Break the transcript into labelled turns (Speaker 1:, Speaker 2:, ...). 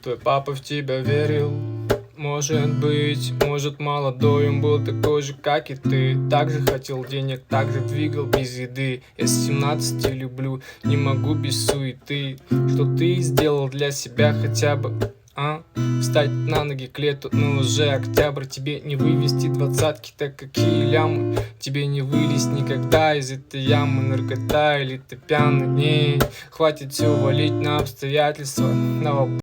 Speaker 1: Твой папа в тебя верил. Может быть, может молодой он был такой же, как и ты. Также хотел денег, также двигал без еды. Я с 17 люблю, не могу без суеты. Что ты сделал для себя хотя бы, а? Встать на ноги к лету, но уже октябрь. Тебе не вывести двадцатки, так какие лямы. Тебе не вылезть никогда из этой ямы. Наркота или ты пьяный, не. Хватит все валить на обстоятельства.